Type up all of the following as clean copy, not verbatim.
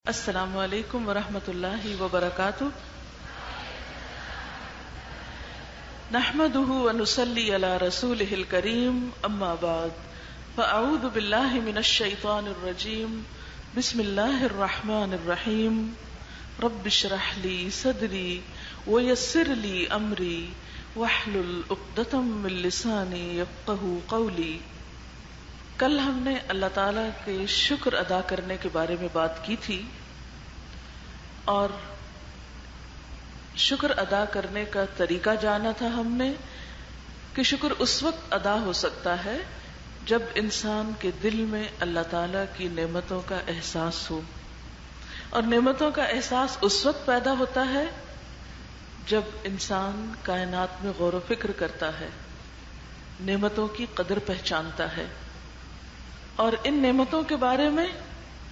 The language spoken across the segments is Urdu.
السلام علیکم ورحمۃ اللہ وبرکاتہ. نحمده ونصلي على رسوله الكريم اما بعد فاعوذ باللہ من الشیطان الرجیم. بسم اللہ الرحمن الرحیم. رب اشرح لي صدری ويسر لي امری واحلل عقدۃ من لسانی یفقهوا قولی. کل ہم نے اللہ تعالیٰ کے شکر ادا کرنے کے بارے میں بات کی تھی اور شکر ادا کرنے کا طریقہ جانا تھا ہم نے کہ شکر اس وقت ادا ہو سکتا ہے جب انسان کے دل میں اللہ تعالیٰ کی نعمتوں کا احساس ہو، اور نعمتوں کا احساس اس وقت پیدا ہوتا ہے جب انسان کائنات میں غور و فکر کرتا ہے، نعمتوں کی قدر پہچانتا ہے، اور ان نعمتوں کے بارے میں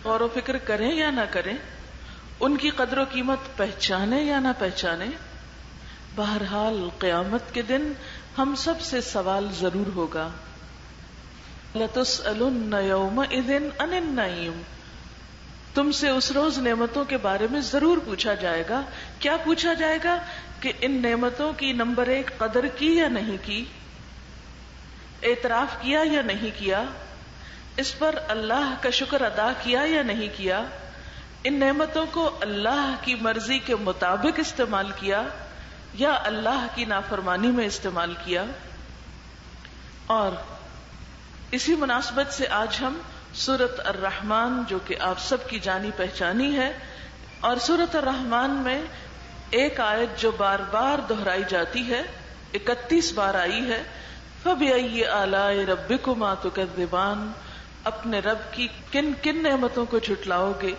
غور و فکر کریں یا نہ کریں، ان کی قدر و قیمت پہچانے یا نہ پہچانے، بہرحال قیامت کے دن ہم سب سے سوال ضرور ہوگا. لَتُسْأَلُنَّ يَوْمَئِذٍ عَنِ النَّعِيمِ. تم سے اس روز نعمتوں کے بارے میں ضرور پوچھا جائے گا. کیا پوچھا جائے گا؟ کہ ان نعمتوں کی نمبر 1 قدر کی یا نہیں کی، اعتراف کیا یا نہیں کیا، اس پر اللہ کا شکر ادا کیا یا نہیں کیا، ان نعمتوں کو اللہ کی مرضی کے مطابق استعمال کیا یا اللہ کی نافرمانی میں استعمال کیا. اور اسی مناسبت سے آج ہم سورۃ الرحمن، جو کہ آپ سب کی جانی پہچانی ہے، اور سورۃ الرحمن میں ایک آیت جو بار بار دہرائی جاتی ہے، 31 بار آئی ہے، فَبِأَيِّ آلَاءِ رَبِّكُمَا تُكَذِّبَانِ. اپنے رب کی کن کن نعمتوں کو جھٹلاؤ گے؟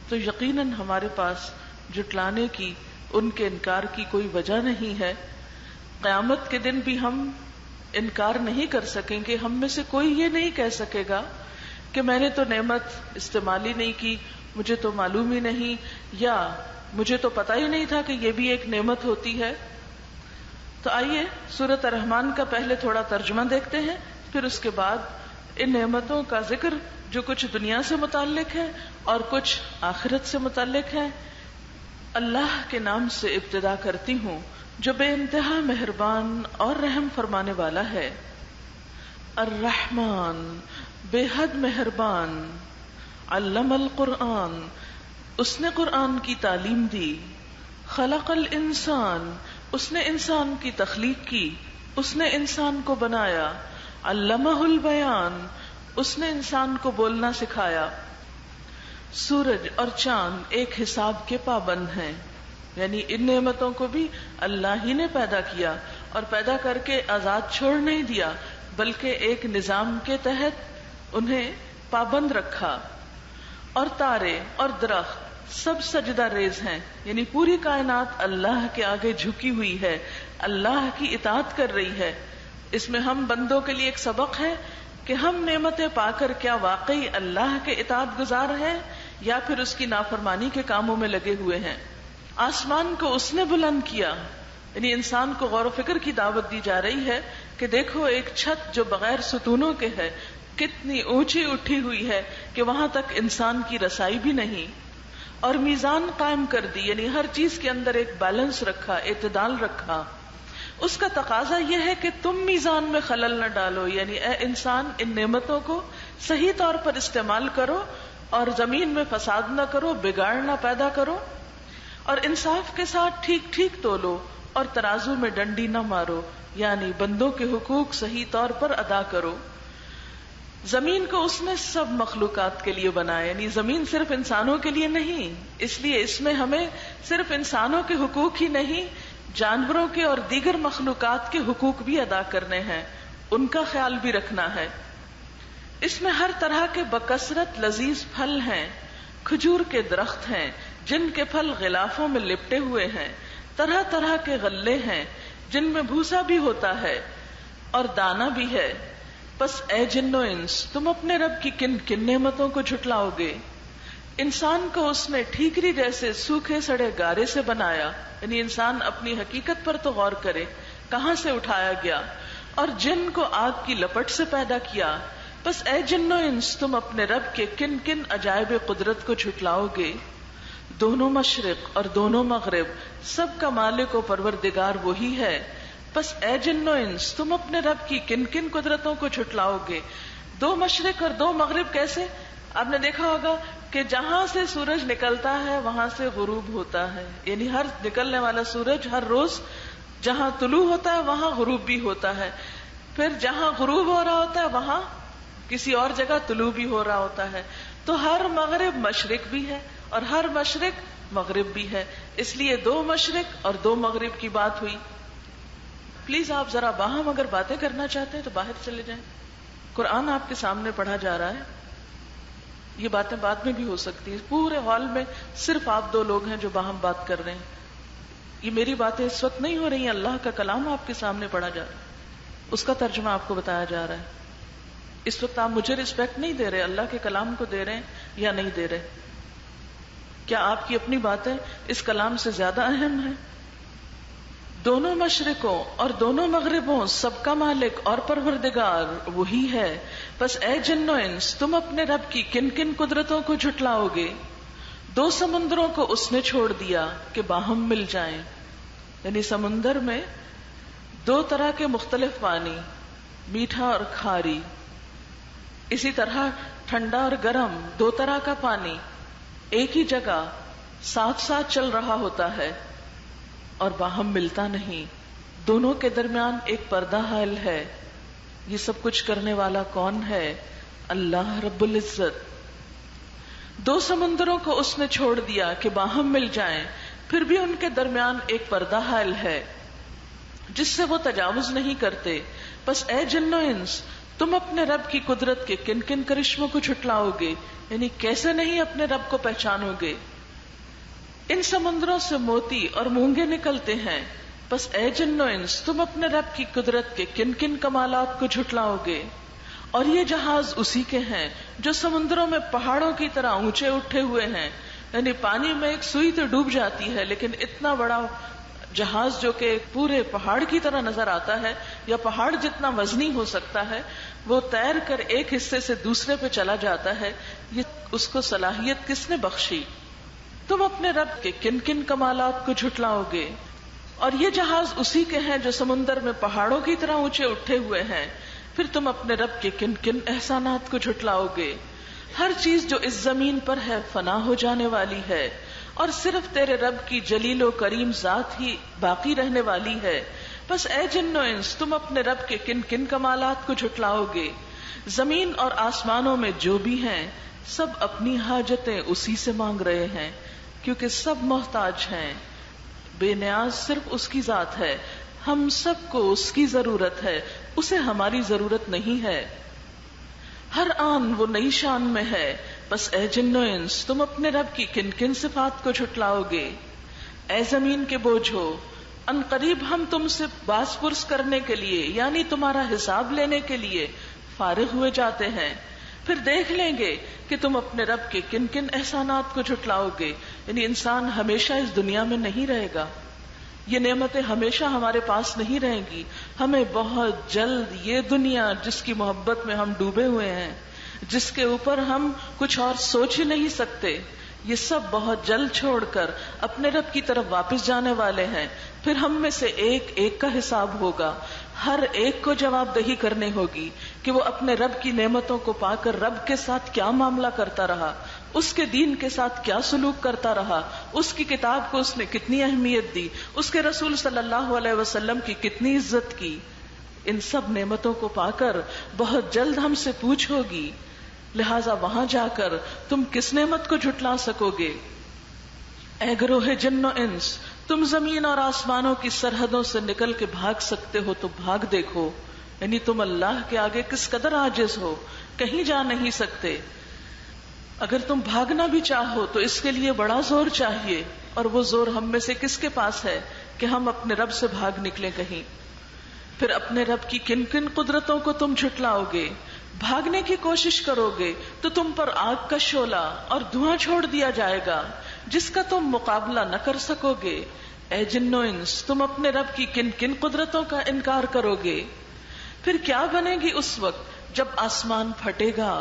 تو یقیناً ہمارے پاس جھٹلانے کی، ان کے انکار کی کوئی وجہ نہیں ہے. قیامت کے دن بھی ہم انکار نہیں کر سکیں گے. ہم میں سے کوئی یہ نہیں کہہ سکے گا کہ میں نے تو نعمت استعمال ہی نہیں کی، مجھے تو معلوم ہی نہیں، یا مجھے تو پتہ ہی نہیں تھا کہ یہ بھی ایک نعمت ہوتی ہے. تو آئیے سورۃ الرحمن کا پہلے تھوڑا ترجمہ دیکھتے ہیں، پھر اس کے بعد ان نعمتوں کا ذکر جو کچھ دنیا سے متعلق ہے اور کچھ آخرت سے متعلق ہے. اللہ کے نام سے ابتدا کرتی ہوں جو بے انتہا مہربان اور رحم فرمانے والا ہے. الرحمن، بے حد مہربان. علم القرآن، اس نے قرآن کی تعلیم دی. خلق الانسان، اس نے انسان کی تخلیق کی، اس نے انسان کو بنایا. علمہ البیان، اس نے انسان کو بولنا سکھایا. سورج اور چاند ایک حساب کے پابند ہیں، یعنی ان نعمتوں کو بھی اللہ ہی نے پیدا کیا، اور پیدا کر کے آزاد چھوڑ نہیں دیا، بلکہ ایک نظام کے تحت انہیں پابند رکھا. اور تارے اور درخت سب سجدہ ریز ہیں، یعنی پوری کائنات اللہ کے آگے جھکی ہوئی ہے، اللہ کی اطاعت کر رہی ہے. اس میں ہم بندوں کے لیے ایک سبق ہے کہ ہم نعمتیں پا کر کیا واقعی اللہ کے اطاعت گزار ہیں یا پھر اس کی نافرمانی کے کاموں میں لگے ہوئے ہیں. آسمان کو اس نے بلند کیا، یعنی انسان کو غور و فکر کی دعوت دی جا رہی ہے کہ دیکھو ایک چھت جو بغیر ستونوں کے ہے کتنی اونچی اٹھی ہوئی ہے کہ وہاں تک انسان کی رسائی بھی نہیں. اور میزان قائم کر دی، یعنی ہر چیز کے اندر ایک بیلنس رکھا، اعتدال رکھا. اس کا تقاضا یہ ہے کہ تم میزان میں خلل نہ ڈالو، یعنی اے انسان ان نعمتوں کو صحیح طور پر استعمال کرو اور زمین میں فساد نہ کرو، بگاڑ نہ پیدا کرو، اور انصاف کے ساتھ ٹھیک ٹھیک تولو اور ترازو میں ڈنڈی نہ مارو، یعنی بندوں کے حقوق صحیح طور پر ادا کرو. زمین کو اس نے سب مخلوقات کے لیے بنایا، یعنی زمین صرف انسانوں کے لیے نہیں، اس لیے اس میں ہمیں صرف انسانوں کے حقوق ہی نہیں، جانوروں کے اور دیگر مخلوقات کے حقوق بھی ادا کرنے ہیں، ان کا خیال بھی رکھنا ہے. اس میں ہر طرح کے بکثرت لذیذ پھل ہیں. کھجور کے درخت ہیں جن کے پھل غلافوں میں لپٹے ہوئے ہیں. طرح طرح کے غلے ہیں جن میں بھوسا بھی ہوتا ہے اور دانا بھی ہے. پس اے جن و انس، تم اپنے رب کی کن کن نعمتوں کو جھٹلاؤ گے؟ انسان کو اس نے ٹھیکری جیسے سوکھے سڑے گارے سے بنایا، یعنی انسان اپنی حقیقت پر تو غور کرے، کہاں سے اٹھایا گیا. اور جن کو آگ کی لپٹ سے پیدا کیا، بس اے جن و انس تم اپنے رب کے کن کن عجائب قدرت کو جھٹلاؤ گے؟ دونوں مشرق اور دونوں مغرب سب کا مالک و پروردگار وہی ہے، بس اے جن و انس تم اپنے رب کی کن کن قدرتوں کو جھٹلاؤ گے؟ دو مشرق اور دو مغرب کیسے؟ آپ نے دیکھا ہوگا کہ جہاں سے سورج نکلتا ہے وہاں سے غروب ہوتا ہے، یعنی ہر نکلنے والا سورج ہر روز جہاں طلوع ہوتا ہے وہاں غروب بھی ہوتا ہے، پھر جہاں غروب ہو رہا ہوتا ہے وہاں کسی اور جگہ طلوع بھی ہو رہا ہوتا ہے. تو ہر مغرب مشرق بھی ہے اور ہر مشرق مغرب بھی ہے، اس لیے دو مشرق اور دو مغرب کی بات ہوئی. پلیز آپ ذرا باہم اگر باتیں کرنا چاہتے ہیں تو باہر چلے جائیں. قرآن آپ کے سامنے پڑھا جا رہا ہے، یہ باتیں بعد میں بھی ہو سکتی ہیں. پورے ہال میں صرف آپ دو لوگ ہیں جو باہم بات کر رہے ہیں. یہ میری باتیں اس وقت نہیں ہو رہی ہیں، اللہ کا کلام آپ کے سامنے پڑھا جا رہا ہے، اس کا ترجمہ آپ کو بتایا جا رہا ہے. اس وقت آپ مجھے رسپیکٹ نہیں دے رہے، اللہ کے کلام کو دے رہے ہیں یا نہیں دے رہے؟ کیا آپ کی اپنی باتیں اس کلام سے زیادہ اہم ہیں؟ دونوں مشرقوں اور دونوں مغربوں سب کا مالک اور پروردگار وہی ہے، بس اے جن و انس تم اپنے رب کی کن کن قدرتوں کو جھٹلاؤ گے؟ دو سمندروں کو اس نے چھوڑ دیا کہ باہم مل جائیں، یعنی سمندر میں دو طرح کے مختلف پانی، میٹھا اور کھاری، اسی طرح ٹھنڈا اور گرم دو طرح کا پانی ایک ہی جگہ ساتھ ساتھ چل رہا ہوتا ہے اور باہم ملتا نہیں، دونوں کے درمیان ایک پردہ حائل ہے. یہ سب کچھ کرنے والا کون ہے؟ اللہ رب العزت. دو سمندروں کو اس نے چھوڑ دیا کہ باہم مل جائیں، پھر بھی ان کے درمیان ایک پردہ حائل ہے جس سے وہ تجاوز نہیں کرتے. بس اے جن و انس تم اپنے رب کی قدرت کے کن کن کرشموں کو جھٹلاؤ گے؟ یعنی کیسے نہیں اپنے رب کو پہچانو گے؟ ان سمندروں سے موتی اور مونگے نکلتے ہیں، بس اے جن و انس تم اپنے رب کی قدرت کے کن کن کمالات کو جھٹلاؤ گے؟ اور یہ جہاز اسی کے ہیں جو سمندروں میں پہاڑوں کی طرح اونچے اٹھے ہوئے ہیں، یعنی پانی میں ایک سوئی تو ڈوب جاتی ہے لیکن اتنا بڑا جہاز جو کہ پورے پہاڑ کی طرح نظر آتا ہے یا پہاڑ جتنا وزنی ہو سکتا ہے، وہ تیر کر ایک حصے سے دوسرے پہ چلا جاتا ہے. یہ اس کو صلاحیت کس نے بخشی؟ تم اپنے رب کے کن کن کمالات کو جھٹلاؤ گے؟ اور یہ جہاز اسی کے ہیں جو سمندر میں پہاڑوں کی طرح اونچے اٹھے ہوئے ہیں، پھر تم اپنے رب کے کن کن احسانات کو جھٹلاؤ گے؟ ہر چیز جو اس زمین پر ہے فنا ہو جانے والی ہے اور صرف تیرے رب کی جلیل و کریم ذات ہی باقی رہنے والی ہے. بس اے جن و انس تم اپنے رب کے کن کن کمالات کو جھٹلاؤ گے؟ زمین اور آسمانوں میں جو بھی ہیں سب اپنی حاجتیں اسی سے مانگ رہے ہیں، کیونکہ سب محتاج ہیں. بے نیاز صرف اس کی ذات ہے، ہم سب کو اس کی ضرورت ہے، اسے ہماری ضرورت نہیں ہے. ہر آن وہ نئی شان میں ہے. بس اے جن و انس تم اپنے رب کی کن کن صفات کو جھٹلاؤ گے؟ اے زمین کے بوجھو، ان قریب ہم تم سے باز پرس کرنے کے لیے یعنی تمہارا حساب لینے کے لیے فارغ ہوئے جاتے ہیں، پھر دیکھ لیں گے کہ تم اپنے رب کے کن کن احسانات کو جھٹلاؤ گے. یعنی انسان ہمیشہ اس دنیا میں نہیں رہے گا، یہ نعمتیں ہمیشہ ہمارے پاس نہیں رہیں گی. ہمیں بہت جلد یہ دنیا جس کی محبت میں ہم ڈوبے ہوئے ہیں، جس کے اوپر ہم کچھ اور سوچ ہی نہیں سکتے، یہ سب بہت جلد چھوڑ کر اپنے رب کی طرف واپس جانے والے ہیں. پھر ہم میں سے ایک ایک کا حساب ہوگا، ہر ایک کو جواب دہی کرنی ہوگی کہ وہ اپنے رب کی نعمتوں کو پا کر رب کے ساتھ کیا معاملہ کرتا رہا، اس کے دین کے ساتھ کیا سلوک کرتا رہا، اس کی کتاب کو اس نے کتنی اہمیت دی، اس کے رسول صلی اللہ علیہ وسلم کی کتنی عزت کی. ان سب نعمتوں کو پا کر بہت جلد ہم سے پوچھ ہوگی، لہذا وہاں جا کر تم کس نعمت کو جھٹلا سکو گے؟ اے گروہ جن و انس تم زمین اور آسمانوں کی سرحدوں سے نکل کے بھاگ سکتے ہو تو بھاگ دیکھو، یعنی تم اللہ کے آگے کس قدر عاجز ہو، کہیں جا نہیں سکتے. اگر تم بھاگنا بھی چاہو تو اس کے لیے بڑا زور چاہیے، اور وہ زور ہم میں سے کس کے پاس ہے کہ ہم اپنے رب سے بھاگ نکلیں کہیں. پھر اپنے رب کی کن کن قدرتوں کو تم جھٹلاؤ گے؟ بھاگنے کی کوشش کرو گے تو تم پر آگ کا شعلہ اور دھواں چھوڑ دیا جائے گا جس کا تم مقابلہ نہ کر سکو گے. اے جن و انس تم اپنے رب کی کن کن قدرتوں کا انکار کرو گے؟ پھر کیا بنے گی اس وقت جب آسمان پھٹے گا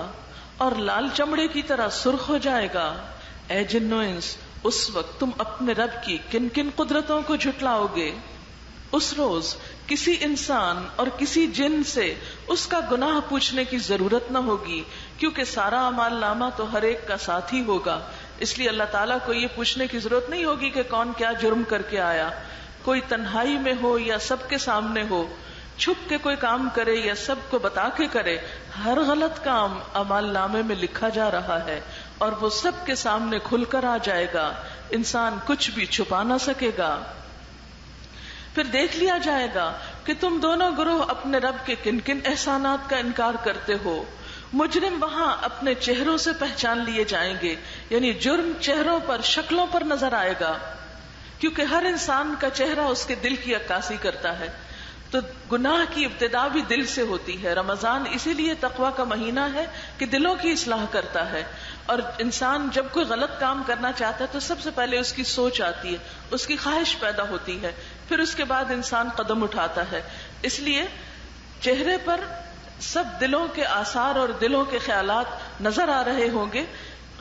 اور لال چمڑے کی طرح سرخ ہو جائے گا، اے جن و انس اس وقت تم اپنے رب کی کن کن قدرتوں کو جھٹلاؤ گے؟ اس روز کسی انسان اور کسی جن سے اس کا گناہ پوچھنے کی ضرورت نہ ہوگی، کیونکہ سارا اعمال نامہ تو ہر ایک کا ساتھ ہی ہوگا. اس لیے اللہ تعالیٰ کو یہ پوچھنے کی ضرورت نہیں ہوگی کہ کون کیا جرم کر کے آیا. کوئی تنہائی میں ہو یا سب کے سامنے ہو، چھپ کے کوئی کام کرے یا سب کو بتا کے کرے، ہر غلط کام اعمال نامے میں لکھا جا رہا ہے اور وہ سب کے سامنے کھل کر آ جائے گا. انسان کچھ بھی چھپا نہ سکے گا. پھر دیکھ لیا جائے گا کہ تم دونوں گروہ اپنے رب کے کن کن احسانات کا انکار کرتے ہو. مجرم وہاں اپنے چہروں سے پہچان لیے جائیں گے، یعنی جرم چہروں پر، شکلوں پر نظر آئے گا، کیونکہ ہر انسان کا چہرہ اس کے دل کی عکاسی کرتا ہے. تو گناہ کی ابتدا بھی دل سے ہوتی ہے. رمضان اسی لیے تقوی کا مہینہ ہے کہ دلوں کی اصلاح کرتا ہے. اور انسان جب کوئی غلط کام کرنا چاہتا ہے تو سب سے پہلے اس کی سوچ آتی ہے، اس کی خواہش پیدا ہوتی ہے، پھر اس کے بعد انسان قدم اٹھاتا ہے. اس لیے چہرے پر سب دلوں کے آثار اور دلوں کے خیالات نظر آ رہے ہوں گے،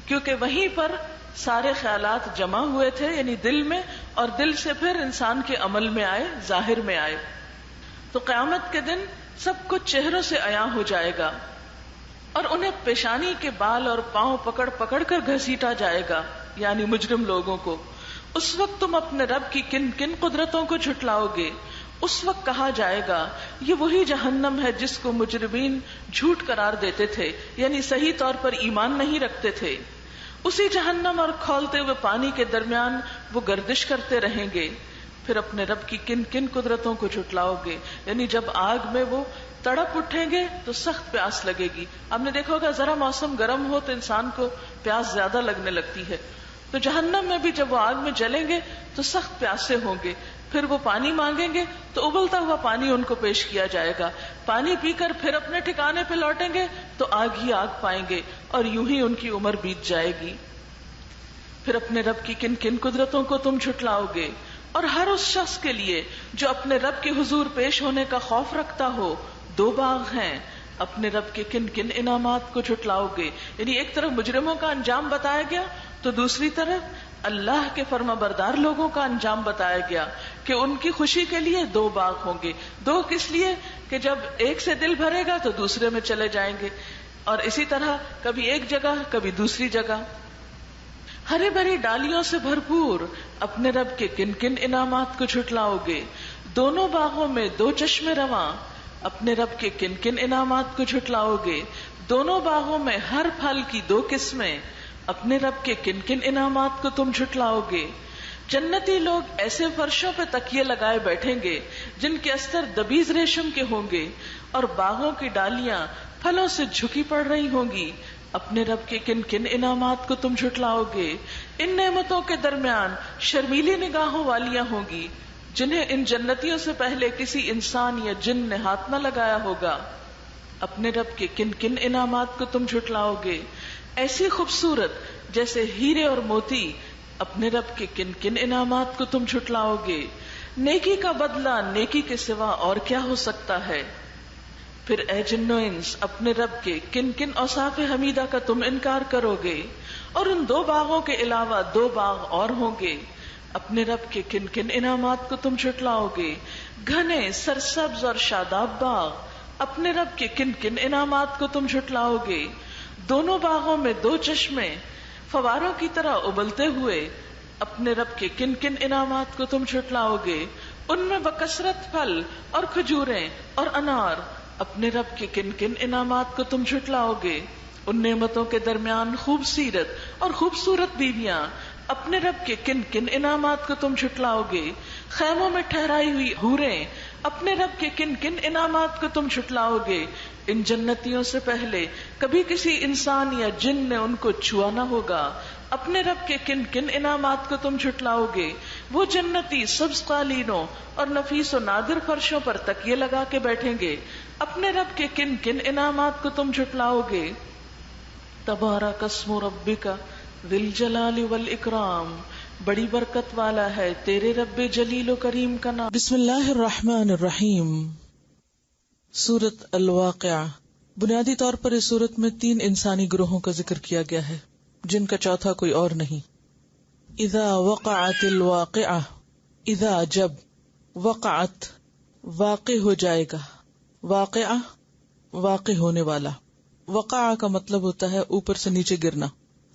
کیونکہ وہیں پر سارے خیالات جمع ہوئے تھے، یعنی دل میں، اور دل سے پھر انسان کے عمل میں آئے، ظاہر میں آئے. تو قیامت کے دن سب کچھ چہروں سے عیاں ہو جائے گا اور انہیں پیشانی کے بال اور پاؤں پکڑ پکڑ کر گھسیٹا جائے گا، یعنی مجرم لوگوں کو. اس وقت تم اپنے رب کی کن کن قدرتوں کو جھٹلاؤ گے؟ اس وقت کہا جائے گا یہ وہی جہنم ہے جس کو مجرمین جھوٹ قرار دیتے تھے، یعنی صحیح طور پر ایمان نہیں رکھتے تھے. اسی جہنم اور کھولتے ہوئے پانی کے درمیان وہ گردش کرتے رہیں گے. پھر اپنے رب کی کن کن قدرتوں کو جھٹلاؤ گے؟ یعنی جب آگ میں وہ تڑپ اٹھیں گے تو سخت پیاس لگے گی. آپ نے دیکھا ہوگا ذرا موسم گرم ہو تو انسان کو پیاس زیادہ لگنے لگتی ہے. تو جہنم میں بھی جب وہ آگ میں جلیں گے تو سخت پیاسے ہوں گے. پھر وہ پانی مانگیں گے تو ابلتا ہوا پانی ان کو پیش کیا جائے گا. پانی پی کر پھر اپنے ٹھکانے پہ لوٹیں گے تو آگ ہی آگ پائیں گے اور یوں ہی ان کی عمر بیت جائے گی. پھر اپنے رب کی کن کن قدرتوں کو تم جھٹلاؤ گے؟ اور ہر اس شخص کے لیے جو اپنے رب کے حضور پیش ہونے کا خوف رکھتا ہو دو باغ ہیں. اپنے رب کے کن کن انعامات کو جھٹلاؤ گے؟ یعنی ایک طرف مجرموں کا انجام بتایا گیا تو دوسری طرف اللہ کے فرما بردار لوگوں کا انجام بتایا گیا کہ ان کی خوشی کے لیے دو باغ ہوں گے. دو کس لیے؟ کہ جب ایک سے دل بھرے گا تو دوسرے میں چلے جائیں گے، اور اسی طرح کبھی ایک جگہ کبھی دوسری جگہ. ہری بھری ڈالیوں سے بھرپور اپنے رب کے کن کن انعامات کو جھٹلاؤ گے؟ دونوں باغوں میں دو چشمے رواں اپنے رب کے کن کن انعامات کو جھٹلاؤ گے؟ دونوں باغوں میں ہر پھل کی دو قسمیں اپنے رب کے کن کن انعامات کو تم جھٹلاؤ گے؟ جنتی لوگ ایسے فرشوں پہ تکیے لگائے بیٹھیں گے جن کے استر دبیز ریشم کے ہوں گے، اور باغوں کی ڈالیاں پھلوں سے جھکی پڑ رہی ہوں گی. اپنے رب کے کن کن انعامات کو تم جھٹلاؤ گے؟ ان نعمتوں کے درمیان شرمیلی نگاہوں والیاں ہوں گی جنہیں ان جنتیوں سے پہلے کسی انسان یا جن نے ہاتھ نہ لگایا ہوگا. اپنے رب کے کن کن انعامات کو تم جھٹلاؤ گے؟ ایسی خوبصورت جیسے ہیرے اور موتی اپنے رب کے کن کن انعامات کو تم جھٹلاؤ گے؟ نیکی کا بدلہ نیکی کے سوا اور کیا ہو سکتا ہے؟ پھر اے جن و انس اپنے رب کے کن کن اوصاف حمیدہ کا تم انکار کرو گے؟ اور ان دو باغوں کے علاوہ دو باغ اور ہوں گے. اپنے رب کے کن کن انعامات کو تم جھٹلاؤ گے؟ گھنے سرسبز اور شاداب باغ اپنے رب کے کن کن انعامات کو تم جھٹلاؤ گے؟ دونوں باغوں میں دو چشمے فواروں کی طرح ابلتے ہوئے اپنے رب کے کن کن انعامات کو تم جھٹلاؤ گے؟ ان میں بکثرت پھل اور کھجوریں اور انار اپنے رب کے کن کن انعامات کو تم جھٹلاؤ گے؟ ان نعمتوں کے درمیان خوب سیرت اور خوبصورت بیویاں اپنے رب کے کن کن انعامات کو تم جھٹلاؤ گے؟ خیموں میں ٹھہرائی ہوئی حوریں اپنے رب کے کن کن انعامات کو تم جھٹلاؤ گے؟ ان جنتیوں سے پہلے کبھی کسی انسان یا جن نے ان کو چھوا نہ ہوگا. اپنے رب کے کن کن انعامات کو تم جھٹلاؤ گے؟ وہ جنتی سبز قالینوں اور نفیس و نادر فرشوں پر تکیے لگا کے بیٹھیں گے. اپنے رب کے کن کن انعامات کو تم جھٹلاؤ گے؟ تبارک اسم ربک ذی الجلال والاکرام، بڑی برکت والا ہے تیرے رب جلیل و کریم کا نام. بسم اللہ الرحمن الرحیم. سورۃ الواقعہ بنیادی طور پر اس صورت میں 3 انسانی گروہوں کا ذکر کیا گیا ہے جن کا چوتھا کوئی اور نہیں. اذا وقعت الواقعہ، اذا جب، وقعت واقع ہو جائے گا، واقعہ واقع ہونے والا. وقع کا مطلب ہوتا ہے اوپر سے نیچے گرنا،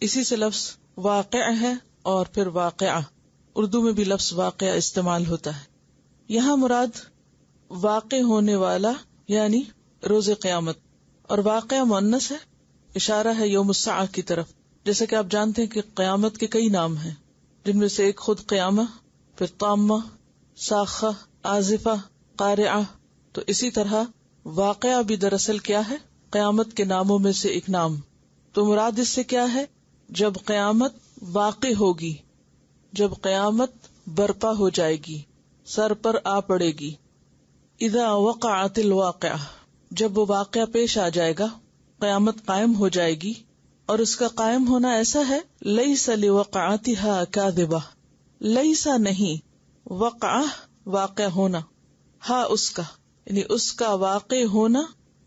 اسی سے لفظ واقع ہے اور پھر واقعہ. اردو میں بھی لفظ واقعہ استعمال ہوتا ہے. یہاں مراد واقع ہونے والا یعنی روز قیامت، اور واقعہ مؤنث ہے، اشارہ ہے یوم الساعہ کی طرف. جیسے کہ آپ جانتے ہیں کہ قیامت کے کئی نام ہیں جن میں سے ایک خود قیامہ، پھر طامہ، ساخہ، آزفہ، قارعہ. تو اسی طرح واقعہ بھی دراصل کیا ہے؟ قیامت کے ناموں میں سے ایک نام. تو مراد اس سے کیا ہے؟ جب قیامت واقع ہوگی، جب قیامت برپا ہو جائے گی، سر پر آ پڑے گی. اذا وقعت الواقعہ، جب وہ واقعہ پیش آ جائے گا، قیامت قائم ہو جائے گی. اور اس کا قائم ہونا ایسا ہے، لیس لوقعتھا کاذبہ، لیسا نہیں، وقعہ واقع ہونا، ہا اس کا یعنی اس کا واقع ہونا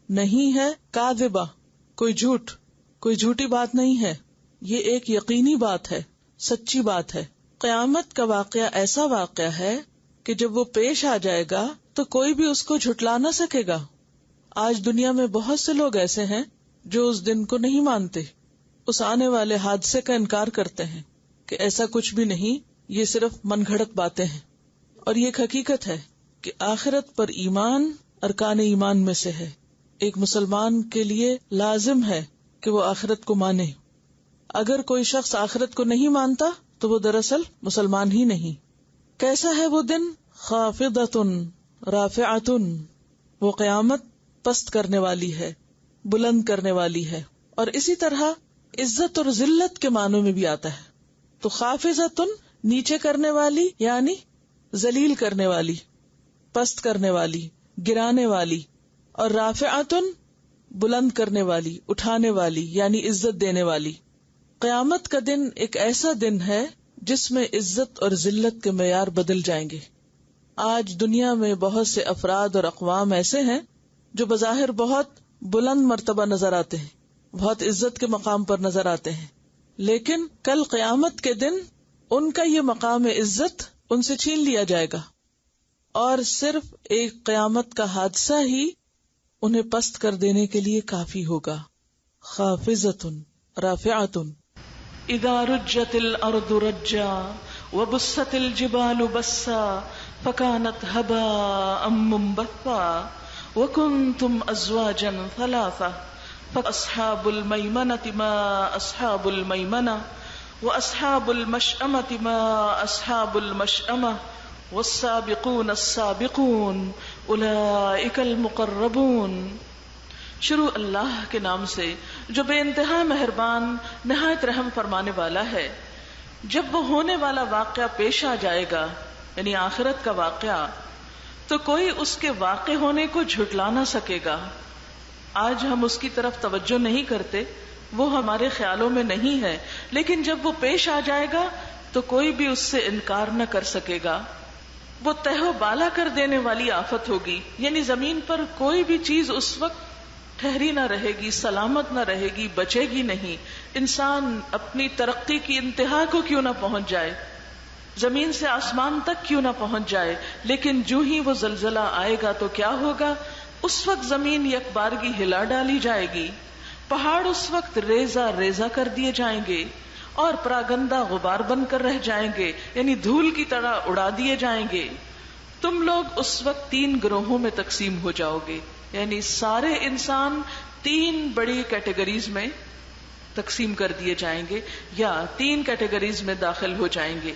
نہیں ہے، کاذبہ کوئی جھوٹ، کوئی جھوٹی بات نہیں ہے، یہ ایک یقینی بات ہے، سچی بات ہے. قیامت کا واقعہ ایسا واقعہ ہے کہ جب وہ پیش آ جائے گا تو کوئی بھی اس کو جھٹلا نہ سکے گا. آج دنیا میں بہت سے لوگ ایسے ہیں جو اس دن کو نہیں مانتے، اس آنے والے حادثے کا انکار کرتے ہیں کہ ایسا کچھ بھی نہیں، یہ صرف من گھڑت باتیں ہیں. اور یہ ایک حقیقت ہے کہ آخرت پر ایمان ارکان ایمان میں سے ہے. ایک مسلمان کے لیے لازم ہے کہ وہ آخرت کو مانے. اگر کوئی شخص آخرت کو نہیں مانتا تو وہ دراصل مسلمان ہی نہیں. کیسا ہے وہ دن؟ خافضۃ رافعۃ، وہ قیامت پست کرنے والی ہے، بلند کرنے والی ہے. اور اسی طرح عزت اور ذلت کے معنوں میں بھی آتا ہے. تو خافضۃ نیچے کرنے والی یعنی ذلیل کرنے والی، پست کرنے والی، گرانے والی. اور رافعۃ بلند کرنے والی، اٹھانے والی یعنی عزت دینے والی. قیامت کا دن ایک ایسا دن ہے جس میں عزت اور ذلت کے معیار بدل جائیں گے. آج دنیا میں بہت سے افراد اور اقوام ایسے ہیں جو بظاہر بہت بلند مرتبہ نظر آتے ہیں، بہت عزت کے مقام پر نظر آتے ہیں، لیکن کل قیامت کے دن ان کا یہ مقام عزت ان سے چھین لیا جائے گا، اور صرف ایک قیامت کا حادثہ ہی انہیں پست کر دینے کے لیے کافی ہوگا. خافضۃ رافعۃ. اذا رجت الارض رجا وبست الجبال بسا فكانت هباء منبثا وكنتم ازواجا ثلاثا فاصحاب الميمنة ما اصحاب الميمنة واصحاب المشأمة ما اصحاب المشأمة والسابقون السابقون اولئک المقربون. شروع اللہ کے نام سے جو بے انتہا مہربان نہایت رحم فرمانے والا ہے. جب وہ ہونے والا واقعہ پیش آ جائے گا یعنی آخرت کا واقعہ، تو کوئی اس کے واقع ہونے کو جھٹلا نہ سکے گا. آج ہم اس کی طرف توجہ نہیں کرتے، وہ ہمارے خیالوں میں نہیں ہے، لیکن جب وہ پیش آ جائے گا تو کوئی بھی اس سے انکار نہ کر سکے گا. وہ تہ و بالا کر دینے والی آفت ہوگی، یعنی زمین پر کوئی بھی چیز اس وقت ٹھہری نہ رہے گی، سلامت نہ رہے گی، بچے گی نہیں. انسان اپنی ترقی کی انتہا کو کیوں نہ پہنچ جائے، زمین سے آسمان تک کیوں نہ پہنچ جائے، لیکن جو ہی وہ زلزلہ آئے گا تو کیا ہوگا؟ اس وقت زمین یک بارگی ہلا ڈالی جائے گی، پہاڑ اس وقت ریزہ ریزہ کر دیے جائیں گے، اور پراگندہ غبار بن کر رہ جائیں گے، یعنی دھول کی طرح اڑا دیے جائیں گے. تم لوگ اس وقت 3 گروہوں میں تقسیم ہو جاؤ گے، یعنی سارے انسان 3 بڑی کیٹیگریز میں تقسیم کر دیے جائیں گے یا 3 کیٹیگریز میں داخل ہو جائیں گے.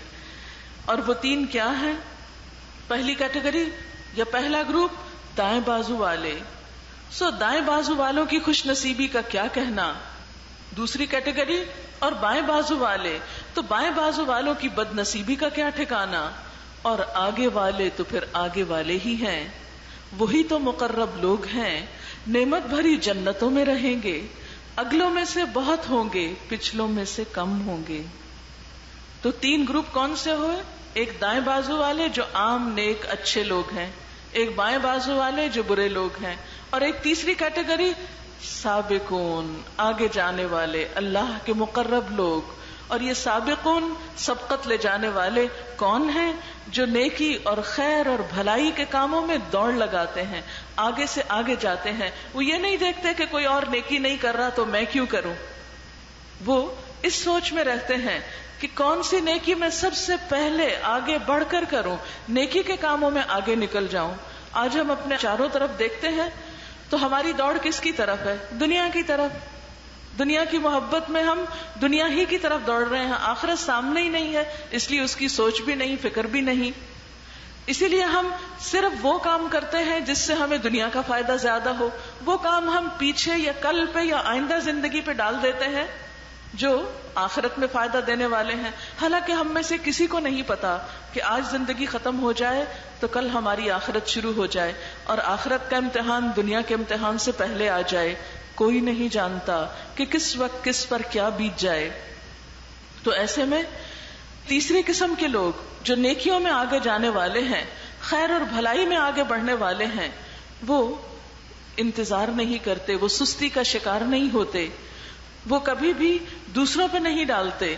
اور وہ 3 کیا ہیں؟ پہلی کیٹیگری یا پہلا گروپ دائیں بازو والے. دائیں بازو والوں کی خوش نصیبی کا کیا کہنا. دوسری کیٹیگری اور بائیں بازو والے، تو بائیں بازو والوں کی بد نصیبی کا کیا ٹھکانا. اور آگے والے تو پھر آگے والے ہی ہیں، وہی تو مقرب لوگ ہیں، نعمت بھری جنتوں میں رہیں گے، اگلوں میں سے بہت ہوں گے، پچھلوں میں سے کم ہوں گے. تو 3 گروپ کون سے ہوئے؟ ایک دائیں بازو والے جو عام نیک اچھے لوگ ہیں، ایک بائیں بازو والے جو برے لوگ ہیں، اور ایک تیسری کیٹیگری سابقون آگے جانے والے، اللہ کے مقرب لوگ. اور یہ سابقون سبقت لے جانے والے کون ہیں؟ جو نیکی اور خیر اور بھلائی کے کاموں میں دوڑ لگاتے ہیں، آگے سے آگے جاتے ہیں. وہ یہ نہیں دیکھتے کہ کوئی اور نیکی نہیں کر رہا تو میں کیوں کروں. وہ اس سوچ میں رہتے ہیں کہ کون سی نیکی میں سب سے پہلے آگے بڑھ کر کروں، نیکی کے کاموں میں آگے نکل جاؤں. آج ہم اپنے چاروں طرف دیکھتے ہیں تو ہماری دوڑ کس کی طرف ہے؟ دنیا کی طرف. دنیا کی محبت میں ہم دنیا ہی کی طرف دوڑ رہے ہیں. آخرت سامنے ہی نہیں ہے، اس لیے اس کی سوچ بھی نہیں، فکر بھی نہیں. اسی لیے ہم صرف وہ کام کرتے ہیں جس سے ہمیں دنیا کا فائدہ زیادہ ہو. وہ کام ہم پیچھے یا کل پہ یا آئندہ زندگی پہ ڈال دیتے ہیں جو آخرت میں فائدہ دینے والے ہیں. حالانکہ ہم میں سے کسی کو نہیں پتا کہ آج زندگی ختم ہو جائے تو کل ہماری آخرت شروع ہو جائے، اور آخرت کا امتحان دنیا کے امتحان سے پہلے آ جائے. کوئی نہیں جانتا کہ کس وقت کس پر کیا بیت جائے. تو ایسے میں تیسری قسم کے لوگ جو نیکیوں میں آگے جانے والے ہیں، خیر اور بھلائی میں آگے بڑھنے والے ہیں، وہ انتظار نہیں کرتے، وہ سستی کا شکار نہیں ہوتے، وہ کبھی بھی دوسروں پہ نہیں ڈالتے،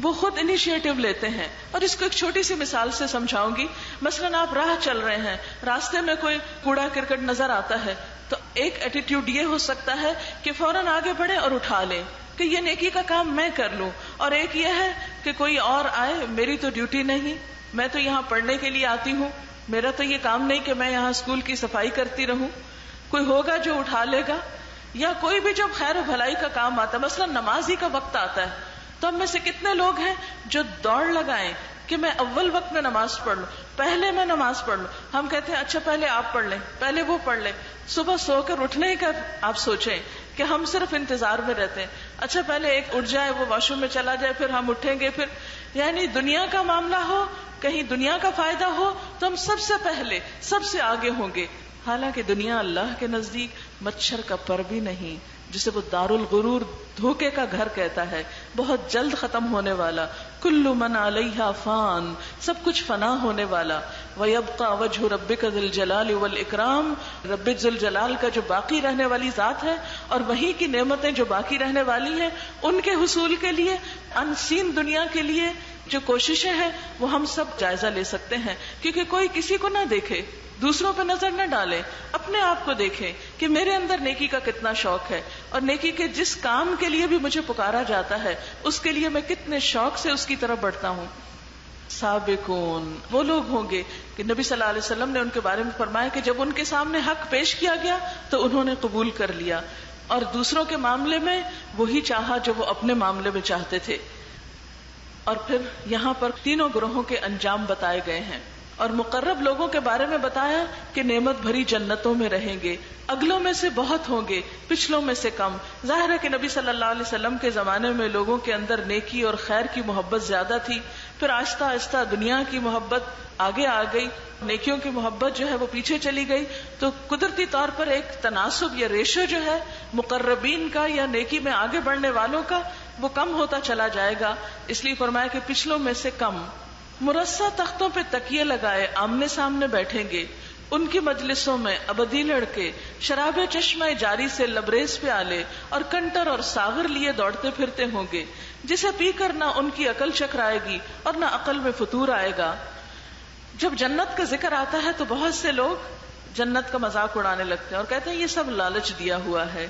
وہ خود انیشیٹو لیتے ہیں. اور اس کو ایک چھوٹی سی مثال سے سمجھاؤں گی. مثلاً آپ راہ چل رہے ہیں، راستے میں کوئی کوڑا کرکٹ نظر آتا ہے تو ایک ایٹیٹیوڈ یہ ہو سکتا ہے کہ فوراً آگے بڑھیں اور اٹھا لیں کہ یہ نیکی کا کام میں کر لوں. اور ایک یہ ہے کہ کوئی اور آئے، میری تو ڈیوٹی نہیں، میں تو یہاں پڑھنے کے لیے آتی ہوں، میرا تو یہ کام نہیں کہ میں یہاں اسکول کی صفائی کرتی رہوں. کوئی ہوگا جو اٹھا لے گا. یا کوئی بھی جب خیر و بھلائی کا کام آتا ہے، مثلا نماز ہی کا وقت آتا ہے، تو ہم میں سے کتنے لوگ ہیں جو دوڑ لگائیں کہ میں اول وقت میں نماز پڑھ لوں، پہلے میں نماز پڑھ لوں. ہم کہتے ہیں اچھا پہلے آپ پڑھ لیں، پہلے وہ پڑھ لیں. صبح سو کر اٹھنے کا آپ سوچیں کہ ہم صرف انتظار میں رہتے ہیں. اچھا پہلے ایک اٹھ جائے، وہ واش روم میں چلا جائے، پھر ہم اٹھیں گے. پھر یعنی دنیا کا معاملہ ہو، کہیں دنیا کا فائدہ ہو تو ہم سب سے پہلے سب سے آگے ہوں گے. حالانکہ دنیا اللہ کے نزدیک مچھر کا پر بھی نہیں، جسے وہ دار الغرور، دھوکے کا گھر کہتا ہے، بہت جلد ختم ہونے والا. کل من علیہا فان، سب کچھ فنا ہونے والا. ویبقى وجہ ربک ذی الجلال والاکرام، رب ذی الجلال کا جو باقی رہنے والی ذات ہے اور وہی کی نعمتیں جو باقی رہنے والی ہیں، ان کے حصول کے لیے، انسین دنیا کے لیے جو کوششیں ہیں وہ ہم سب جائزہ لے سکتے ہیں. کیونکہ کوئی کسی کو نہ دیکھے، دوسروں پہ نظر نہ ڈالے، اپنے آپ کو دیکھیں کہ میرے اندر نیکی کا کتنا شوق ہے، اور نیکی کے جس کام کے لیے بھی مجھے پکارا جاتا ہے اس کے لیے میں کتنے شوق سے اس کی طرف بڑھتا ہوں. سابقون وہ لوگ ہوں گے کہ نبی صلی اللہ علیہ وسلم نے ان کے بارے میں فرمایا کہ جب ان کے سامنے حق پیش کیا گیا تو انہوں نے قبول کر لیا، اور دوسروں کے معاملے میں وہی چاہا جو وہ اپنے معاملے میں چاہتے تھے. اور پھر یہاں پر تینوں گروہوں کے انجام بتائے گئے ہیں، اور مقرب لوگوں کے بارے میں بتایا کہ نعمت بھری جنتوں میں رہیں گے. اگلوں میں سے بہت ہوں گے، پچھلوں میں سے کم. ظاہر ہے کہ نبی صلی اللہ علیہ وسلم کے زمانے میں لوگوں کے اندر نیکی اور خیر کی محبت زیادہ تھی. پھر آہستہ آہستہ دنیا کی محبت آگے آ گئی، نیکیوں کی محبت جو ہے وہ پیچھے چلی گئی. تو قدرتی طور پر ایک تناسب یا ریشو جو ہے مقربین کا یا نیکی میں آگے بڑھنے والوں کا، وہ کم ہوتا چلا جائے گا. اس لیے فرمایا کہ پچھلوں میں سے کم. مرصع تختوں پہ تکیے لگائے آمنے سامنے بیٹھیں گے، ان کی مجلسوں میں ابدی لڑکے شراب چشمہ جاری سے لبریز پیالے اور کنٹر اور ساغر لیے دوڑتے پھرتے ہوں گے، جسے پی کر نہ ان کی عقل چکرائے گی اور نہ عقل میں فطور آئے گا. جب جنت کا ذکر آتا ہے تو بہت سے لوگ جنت کا مذاق اڑانے لگتے ہیں اور کہتے ہیں یہ سب لالچ دیا ہوا ہے.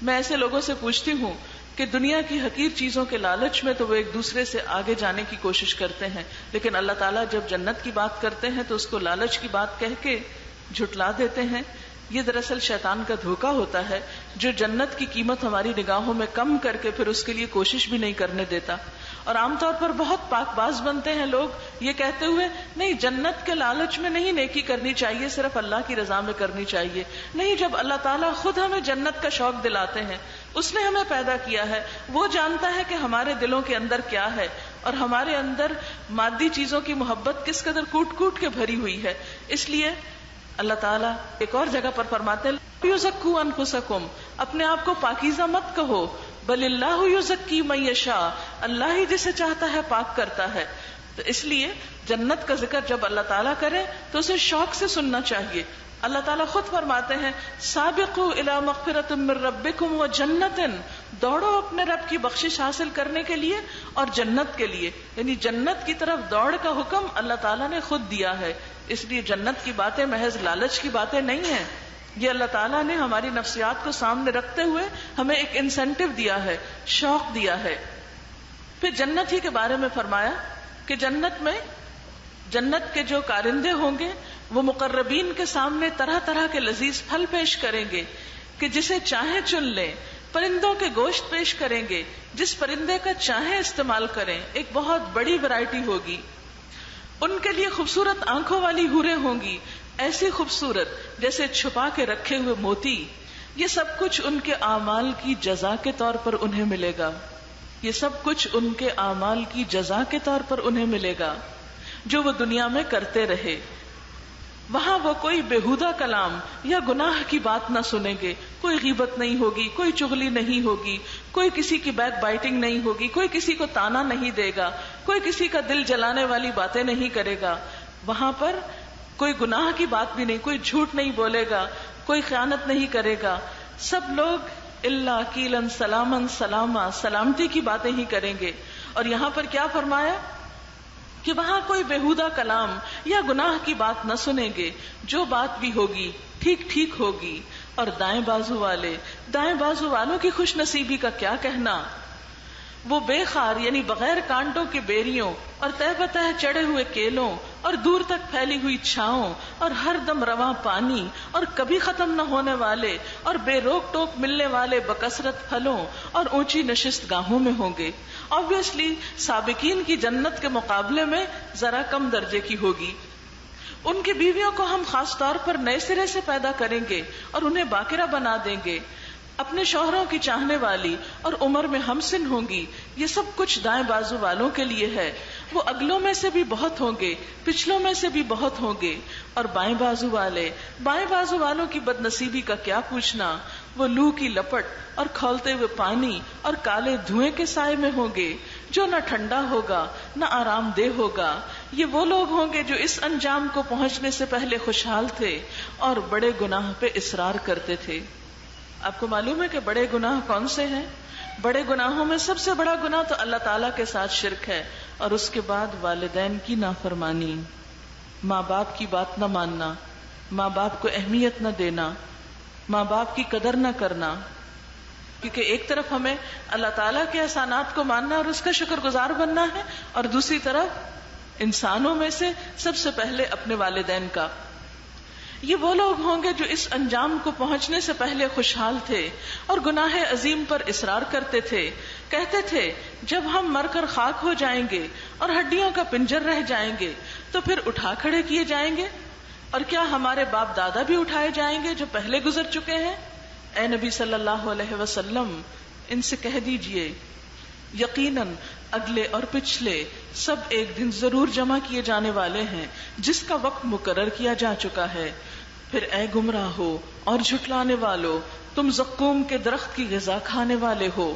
میں ایسے لوگوں سے پوچھتی ہوں کہ دنیا کی حقیر چیزوں کے لالچ میں تو وہ ایک دوسرے سے آگے جانے کی کوشش کرتے ہیں، لیکن اللہ تعالیٰ جب جنت کی بات کرتے ہیں تو اس کو لالچ کی بات کہہ کے جھٹلا دیتے ہیں. یہ دراصل شیطان کا دھوکہ ہوتا ہے جو جنت کی قیمت ہماری نگاہوں میں کم کر کے پھر اس کے لیے کوشش بھی نہیں کرنے دیتا. اور عام طور پر بہت پاک باز بنتے ہیں لوگ یہ کہتے ہوئے نہیں جنت کے لالچ میں نہیں نیکی کرنی چاہیے، صرف اللہ کی رضا میں کرنی چاہیے. نہیں، جب اللہ تعالیٰ خود ہمیں جنت کا شوق دلاتے ہیں، اس نے ہمیں پیدا کیا ہے، وہ جانتا ہے کہ ہمارے دلوں کے اندر کیا ہے اور ہمارے اندر مادی چیزوں کی محبت کس قدر کوٹ کوٹ کے بھری ہوئی ہے. اس لیے اللہ تعالیٰ ایک اور جگہ پر فرماتے ہیں یزکوا انفسکم، اپنے آپ کو پاکیزہ مت کہو، بل اللہ یزکی من یشاء، اللہ ہی جسے چاہتا ہے پاک کرتا ہے. تو اس لیے جنت کا ذکر جب اللہ تعالیٰ کرے تو اسے شوق سے سننا چاہیے، اللہ تعالیٰ خود فرماتے ہیں سابقوا الی مغفرۃ من ربکم وجنۃ، دوڑو اپنے رب کی بخشش حاصل کرنے کے لیے اور جنت کے لیے، یعنی جنت کی طرف دوڑ کا حکم اللہ تعالیٰ نے خود دیا ہے. اس لیے جنت کی باتیں محض لالچ کی باتیں نہیں ہیں، یہ اللہ تعالیٰ نے ہماری نفسیات کو سامنے رکھتے ہوئے ہمیں ایک انسینٹیو دیا ہے، شوق دیا ہے. پھر جنت ہی کے بارے میں فرمایا کہ جنت کے جو کارندے ہوں گے وہ مقربین کے سامنے طرح طرح کے لذیذ پھل پیش کریں گے کہ جسے چاہیں چن لیں، پرندوں کے گوشت پیش کریں گے، جس پرندے کا چاہیں استعمال کریں، ایک بہت بڑی ورائٹی ہوگی. ان کے لیے خوبصورت آنکھوں والی حوریں ہوں گی، ایسی خوبصورت جیسے چھپا کے رکھے ہوئے موتی. یہ سب کچھ ان کے اعمال کی جزا کے طور پر انہیں ملے گا، یہ سب کچھ ان کے اعمال کی جزا کے طور پر انہیں ملے گا جو وہ دنیا میں کرتے رہے. وہاں وہ کوئی بےہودہ کلام یا گناہ کی بات نہ سنیں گے، کوئی غیبت نہیں ہوگی، کوئی چغلی نہیں ہوگی، کوئی کسی کی بیک بائٹنگ نہیں ہوگی، کوئی کسی کو تانا نہیں دے گا، کوئی کسی کا دل جلانے والی باتیں نہیں کرے گا. وہاں پر کوئی گناہ کی بات بھی نہیں، کوئی جھوٹ نہیں بولے گا، کوئی خیانت نہیں کرے گا. سب لوگ اللہ قیلن سلامن سلاما، سلامتی کی باتیں ہی کریں گے. اور یہاں پر کیا فرمایا کہ وہاں کوئی بےہودہ کلام یا گناہ کی بات نہ سنیں گے، جو بات بھی ہوگی ٹھیک ٹھیک ہوگی. اور دائیں بازو والوں کی خوش نصیبی کا کیا کہنا، وہ بے خار یعنی بغیر کانٹوں کے بیریوں اور تہ بتہ چڑھے ہوئے کیلوں اور دور تک پھیلی ہوئی چھاؤں اور ہر دم رواں پانی اور کبھی ختم نہ ہونے والے اور بے روک ٹوک ملنے والے بکثرت پھلوں اور اونچی نشست گاہوں میں ہوں گے. آبویسلی سابقین کی جنت کے مقابلے میں ذرا کم درجے کی ہوگی. ان کی بیویوں کو ہم خاص طور پر نئے سرے سے پیدا کریں گے اور انہیں باقرہ بنا دیں گے، اپنے شوہروں کی چاہنے والی اور عمر میں ہمسن ہوں گی. یہ سب کچھ دائیں بازو والوں کے لیے ہے. وہ اگلوں میں سے بھی بہت ہوں گے، پچھلوں میں سے بھی بہت ہوں گے. اور بائیں بازو والوں کی بد نصیبی کا کیا پوچھنا، وہ لو کی لپٹ اور کھولتے ہوئے پانی اور کالے دھوئیں کے سائے میں ہوں گے، جو نہ ٹھنڈا ہوگا نہ آرام دہ ہوگا. یہ وہ لوگ ہوں گے جو اس انجام کو پہنچنے سے پہلے خوشحال تھے اور بڑے گناہ پہ اصرار کرتے تھے. آپ کو معلوم ہے کہ بڑے گناہ کون سے ہیں؟ بڑے گناہوں میں سب سے بڑا گناہ تو اللہ تعالیٰ کے ساتھ شرک ہے، اور اس کے بعد والدین کی نافرمانی، ماں باپ کی بات نہ ماننا، ماں باپ کو اہمیت نہ دینا، ماں باپ کی قدر نہ کرنا. کیونکہ ایک طرف ہمیں اللہ تعالیٰ کے احسانات کو ماننا اور اس کا شکر گزار بننا ہے، اور دوسری طرف انسانوں میں سے سب سے پہلے اپنے والدین کا. یہ وہ لوگ ہوں گے جو اس انجام کو پہنچنے سے پہلے خوشحال تھے اور گناہ عظیم پر اصرار کرتے تھے. کہتے تھے جب ہم مر کر خاک ہو جائیں گے اور ہڈیوں کا پنجر رہ جائیں گے تو پھر اٹھا کھڑے کیے جائیں گے، اور کیا ہمارے باپ دادا بھی اٹھائے جائیں گے جو پہلے گزر چکے ہیں؟ اے نبی صلی اللہ علیہ وسلم، ان سے کہہ دیجئے یقیناً اگلے اور پچھلے سب ایک دن ضرور جمع کیے جانے والے ہیں جس کا وقت مقرر کیا جا چکا ہے. پھر اے گمراہو اور جھٹلانے والو، تم زقوم کے درخت کی غذا کھانے والے ہو،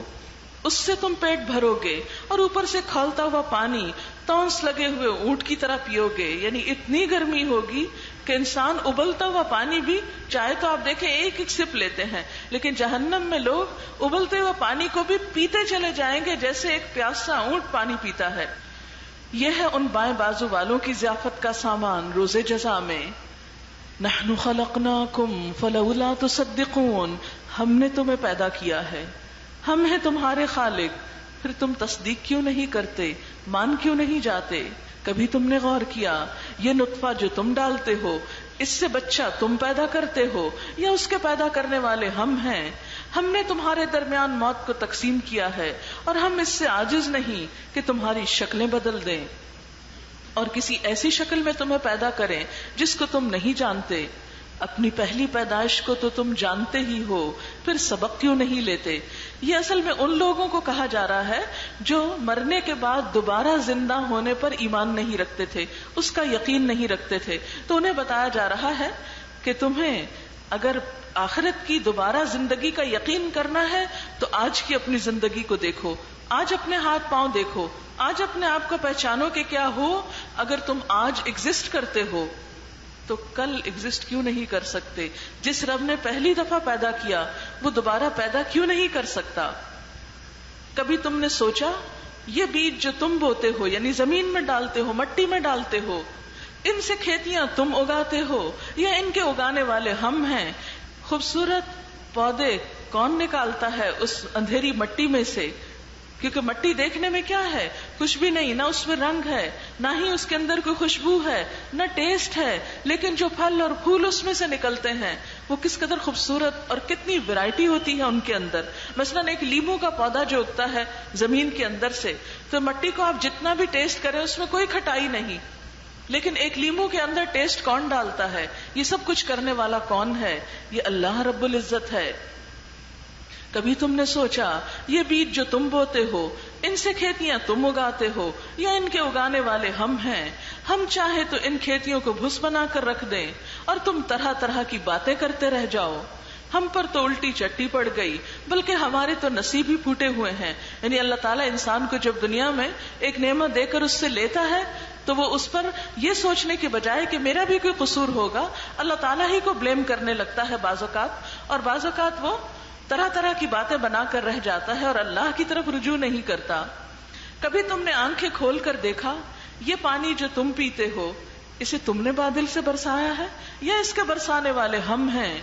اس سے تم پیٹ بھرو گے اور اوپر سے کھولتا ہوا پانی تونس لگے ہوئے اونٹ کی طرح پیو گے. یعنی اتنی گرمی ہوگی کہ انسان ابلتا ہوا پانی بھی چاہے تو آپ دیکھیں ایک ایک سپ لیتے ہیں، لیکن جہنم میں لوگ ابلتے ہوئے پانی کو بھی پیتے چلے جائیں گے جیسے ایک پیاسا اونٹ پانی پیتا ہے. یہ ہے ان بائیں بازو والوں کی ضیافت کا سامان روز جزا میں. نحن خلقناکم فلولا تصدقون، ہم نے تمہیں پیدا کیا ہے، ہم ہیں تمہارے خالق، پھر تم تصدیق کیوں نہیں کرتے، مان کیوں نہیں جاتے؟ کبھی تم نے غور کیا یہ نطفہ جو تم ڈالتے ہو، اس سے بچہ تم پیدا کرتے ہو یا اس کے پیدا کرنے والے ہم ہیں؟ ہم نے تمہارے درمیان موت کو تقسیم کیا ہے اور ہم اس سے عاجز نہیں کہ تمہاری شکلیں بدل دیں اور کسی ایسی شکل میں تمہیں پیدا کریں جس کو تم نہیں جانتے. اپنی پہلی پیدائش کو تو تم جانتے ہی ہو، پھر سبق کیوں نہیں لیتے؟ یہ اصل میں ان لوگوں کو کہا جا رہا ہے جو مرنے کے بعد دوبارہ زندہ ہونے پر ایمان نہیں رکھتے تھے، اس کا یقین نہیں رکھتے تھے. تو انہیں بتایا جا رہا ہے کہ تمہیں اگر آخرت کی دوبارہ زندگی کا یقین کرنا ہے تو آج کی اپنی زندگی کو دیکھو، آج اپنے ہاتھ پاؤں دیکھو، آج اپنے آپ کو پہچانو کہ کیا ہو. اگر تم آج ایگزسٹ کرتے ہو تو کل ایگزسٹ کیوں نہیں کر سکتے؟ جس رب نے پہلی دفعہ پیدا کیا وہ دوبارہ پیدا کیوں نہیں کر سکتا؟ کبھی تم نے سوچا یہ بیج جو تم بوتے ہو یعنی زمین میں ڈالتے ہو، مٹی میں ڈالتے ہو، ان سے کھیتیاں تم اگاتے ہو یا ان کے اگانے والے ہم ہیں؟ خوبصورت پودے کون نکالتا ہے اس اندھیری مٹی میں سے؟ کیونکہ مٹی دیکھنے میں کیا ہے؟ کچھ بھی نہیں، نہ اس میں رنگ ہے، نہ ہی اس کے اندر کوئی خوشبو ہے، نہ ٹیسٹ ہے، لیکن جو پھل اور پھول اس میں سے نکلتے ہیں وہ کس قدر خوبصورت اور کتنی ویرائٹی ہوتی ہے ان کے اندر۔ مثلاً ایک لیموں کا پودا جو اگتا ہے زمین کے اندر سے، تو مٹی کو آپ جتنا بھی ٹیسٹ کریں اس میں کوئی کھٹائی نہیں، لیکن ایک لیموں کے اندر ٹیسٹ کون ڈالتا ہے؟ یہ سب کچھ کرنے والا کون ہے؟ یہ اللہ رب العزت ہے۔ کبھی تم نے سوچا یہ بیج جو تم بوتے ہو، ان سے کھیتیاں تم اگاتے ہو یا ان کے اگانے والے ہم ہیں؟ ہم چاہے تو ان کھیتیوں کو بھس بنا کر رکھ دیں اور تم طرح طرح کی باتیں کرتے رہ جاؤ۔ ہم پر تو الٹی چٹی پڑ گئی، بلکہ ہمارے تو نصیب ہی پھوٹے ہوئے ہیں۔ یعنی اللہ تعالیٰ انسان کو جب دنیا میں ایک نعمت دے کر اس سے لیتا ہے تو وہ اس پر یہ سوچنے کے بجائے کہ میرا بھی کوئی قصور ہوگا، اللہ تعالیٰ ہی کو بلیم کرنے لگتا ہے بعض اوقات، اور بعض اوقات وہ طرح طرح کی باتیں بنا کر رہ جاتا ہے اور اللہ کی طرف رجوع نہیں کرتا۔ کبھی تم نے آنکھیں کھول کر دیکھا یہ پانی جو تم پیتے ہو اسے تم نے بادل سے برسایا ہے یا اس کے برسانے والے ہم ہیں؟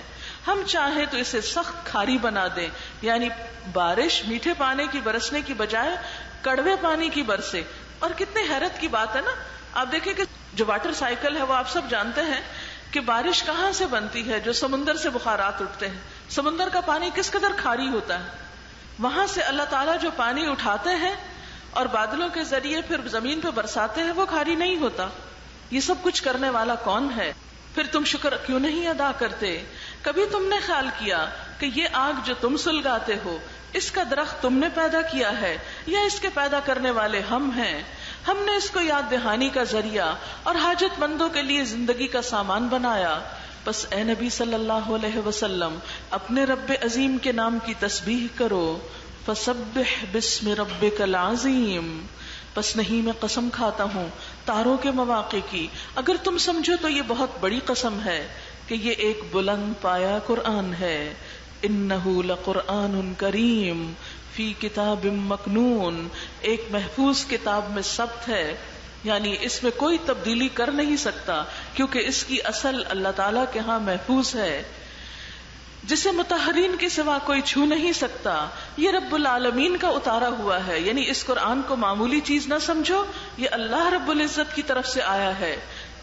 ہم چاہے تو اسے سخت کھاری بنا دیں، یعنی بارش میٹھے پانی کی برسنے کی بجائے کڑوے پانی کی برسے۔ اور کتنے حیرت کی بات ہے نا، آپ دیکھیں کہ جو واٹر سائیکل ہے وہ آپ سب جانتے ہیں کہ بارش کہاں سے بنتی ہے؟ جو سمندر سے بخارات اٹھتے ہیں۔ سمندر کا پانی کس قدر کھاری ہوتا ہے، وہاں سے اللہ تعالیٰ جو پانی اٹھاتے ہیں اور بادلوں کے ذریعے پھر زمین پہ برساتے ہیں وہ کھاری نہیں ہوتا۔ یہ سب کچھ کرنے والا کون ہے؟ پھر تم شکر کیوں نہیں ادا کرتے؟ کبھی تم نے خیال کیا کہ یہ آگ جو تم سلگاتے ہو اس کا درخت تم نے پیدا کیا ہے یا اس کے پیدا کرنے والے ہم ہیں؟ ہم نے اس کو یاد دہانی کا ذریعہ اور حاجت مندوں کے لیے زندگی کا سامان بنایا۔ بس اے نبی صلی اللہ علیہ وسلم اپنے رب عظیم کے نام کی تسبیح کرو، فسبح باسم ربک العظیم۔ بس نہیں، میں قسم کھاتا ہوں تاروں کے مواقع کی، اگر تم سمجھو تو یہ بہت بڑی قسم ہے کہ یہ ایک بلند پایا قرآن ہے۔ انہ لقرآن کریم فی کتاب مکنون، ایک محفوظ کتاب میں ثبت ہے، یعنی اس میں کوئی تبدیلی کر نہیں سکتا کیونکہ اس کی اصل اللہ تعالیٰ کے ہاں محفوظ ہے، جسے مطہرین کے سوا کوئی چھو نہیں سکتا۔ یہ رب العالمین کا اتارا ہوا ہے، یعنی اس قرآن کو معمولی چیز نہ سمجھو، یہ اللہ رب العزت کی طرف سے آیا ہے۔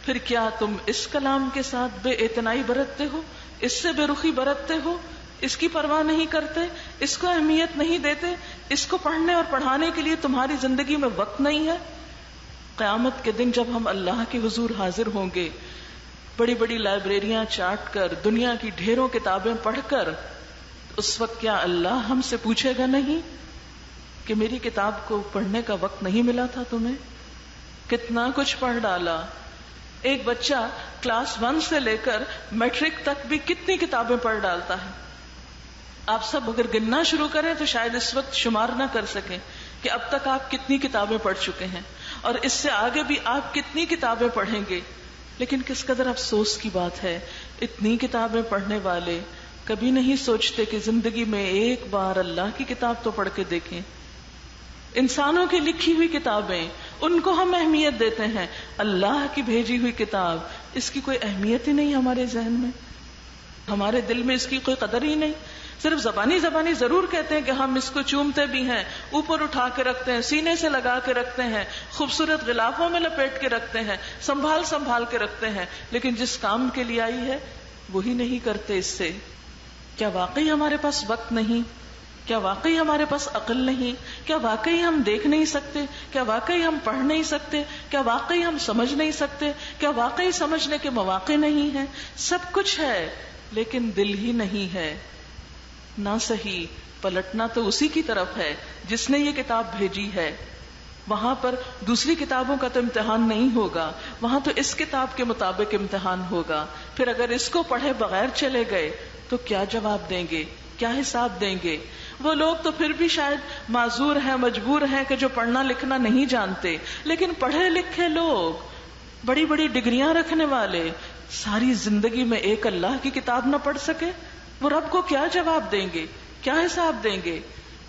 پھر کیا تم اس کلام کے ساتھ بے اعتنائی برتتے ہو، اس سے بے رخی برتتے ہو، اس کی پرواہ نہیں کرتے، اس کو اہمیت نہیں دیتے، اس کو پڑھنے اور پڑھانے کے لیے تمہاری زندگی میں وقت نہیں ہے؟ قیامت کے دن جب ہم اللہ کے حضور حاضر ہوں گے، بڑی بڑی لائبریریاں چاٹ کر، دنیا کی ڈھیروں کتابیں پڑھ کر، اس وقت کیا اللہ ہم سے پوچھے گا نہیں کہ میری کتاب کو پڑھنے کا وقت نہیں ملا تھا تمہیں؟ کتنا کچھ پڑھ ڈالا۔ ایک بچہ کلاس 1 سے لے کر میٹرک تک بھی کتنی کتابیں پڑھ ڈالتا ہے۔ آپ سب اگر گننا شروع کریں تو شاید اس وقت شمار نہ کر سکیں کہ اب تک آپ کتنی کتابیں پڑھ چکے ہیں، اور اس سے آگے بھی آپ کتنی کتابیں پڑھیں گے۔ لیکن کس قدر افسوس کی بات ہے، اتنی کتابیں پڑھنے والے کبھی نہیں سوچتے کہ زندگی میں ایک بار اللہ کی کتاب تو پڑھ کے دیکھیں۔ انسانوں کی لکھی ہوئی کتابیں، ان کو ہم اہمیت دیتے ہیں، اللہ کی بھیجی ہوئی کتاب، اس کی کوئی اہمیت ہی نہیں ہمارے ذہن میں، ہمارے دل میں اس کی کوئی قدر ہی نہیں۔ صرف زبانی ضرور کہتے ہیں کہ ہم اس کو چومتے بھی ہیں، اوپر اٹھا کے رکھتے ہیں، سینے سے لگا کے رکھتے ہیں، خوبصورت غلافوں میں لپیٹ کے رکھتے ہیں، سنبھال کے رکھتے ہیں، لیکن جس کام کے لیے آئی ہے وہی نہیں کرتے اس سے۔ کیا واقعی ہمارے پاس وقت نہیں؟ کیا واقعی ہمارے پاس عقل نہیں؟ کیا واقعی ہم دیکھ نہیں سکتے؟ کیا واقعی ہم پڑھ نہیں سکتے؟ کیا واقعی ہم سمجھ نہیں سکتے؟ کیا واقعی سمجھنے کے مواقع نہیں ہیں؟ سب کچھ ہے لیکن دل ہی نہیں ہے۔ نہ صحیح، پلٹنا تو اسی کی طرف ہے جس نے یہ کتاب بھیجی ہے۔ وہاں پر دوسری کتابوں کا تو امتحان نہیں ہوگا، وہاں تو اس کتاب کے مطابق امتحان ہوگا۔ پھر اگر اس کو پڑھے بغیر چلے گئے تو کیا جواب دیں گے، کیا حساب دیں گے؟ وہ لوگ تو پھر بھی شاید معذور ہیں، مجبور ہیں کہ جو پڑھنا لکھنا نہیں جانتے، لیکن پڑھے لکھے لوگ، بڑی بڑی ڈگریاں رکھنے والے، ساری زندگی میں ایک اللہ کی کتاب نہ پڑھ سکے، وہ رب کو کیا جواب دیں گے، کیا حساب دیں گے؟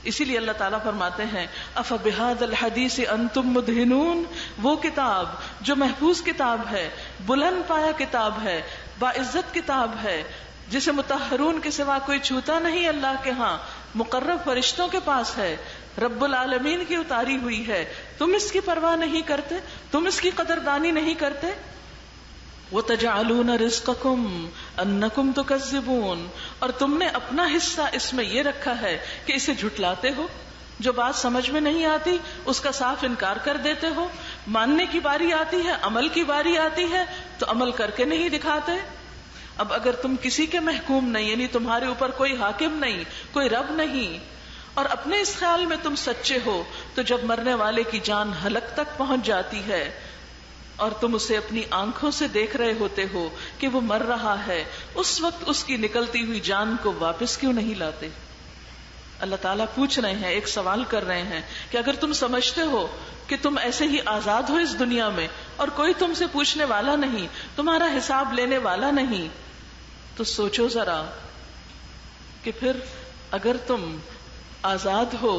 اسی لیے اللہ تعالیٰ فرماتے ہیں افبہذا الحدیث انتم مدہنون، وہ کتاب جو محفوظ کتاب ہے، بلند پایا کتاب ہے، باعزت کتاب ہے، جسے مطہرون کے سوا کوئی چھوتا نہیں اللہ کے ہاں، مقرب فرشتوں کے پاس ہے، رب العالمین کی اتاری ہوئی ہے، تم اس کی پرواہ نہیں کرتے، تم اس کی قدردانی نہیں کرتے؟ وَتَجْعَلُونَ رِزْقَكُمْ أَنَّكُمْ تُكَذِّبُونَ، اور تم نے اپنا حصہ اس میں یہ رکھا ہے کہ اسے جھٹلاتے ہو، جو بات سمجھ میں نہیں آتی اس کا صاف انکار کر دیتے ہو، ماننے کی باری آتی ہے، عمل کی باری آتی ہے تو عمل کر کے نہیں دکھاتے۔ اب اگر تم کسی کے محکوم نہیں، یعنی تمہارے اوپر کوئی حاکم نہیں، کوئی رب نہیں، اور اپنے اس خیال میں تم سچے ہو، تو جب مرنے والے کی جان حلق تک پہنچ جاتی ہے اور تم اسے اپنی آنکھوں سے دیکھ رہے ہوتے ہو کہ وہ مر رہا ہے، اس وقت اس کی نکلتی ہوئی جان کو واپس کیوں نہیں لاتے؟ اللہ تعالیٰ پوچھ رہے ہیں، ایک سوال کر رہے ہیں کہ اگر تم سمجھتے ہو کہ تم ایسے ہی آزاد ہو اس دنیا میں اور کوئی تم سے پوچھنے والا نہیں، تمہارا حساب لینے والا نہیں، تو سوچو ذرا کہ پھر اگر تم آزاد ہو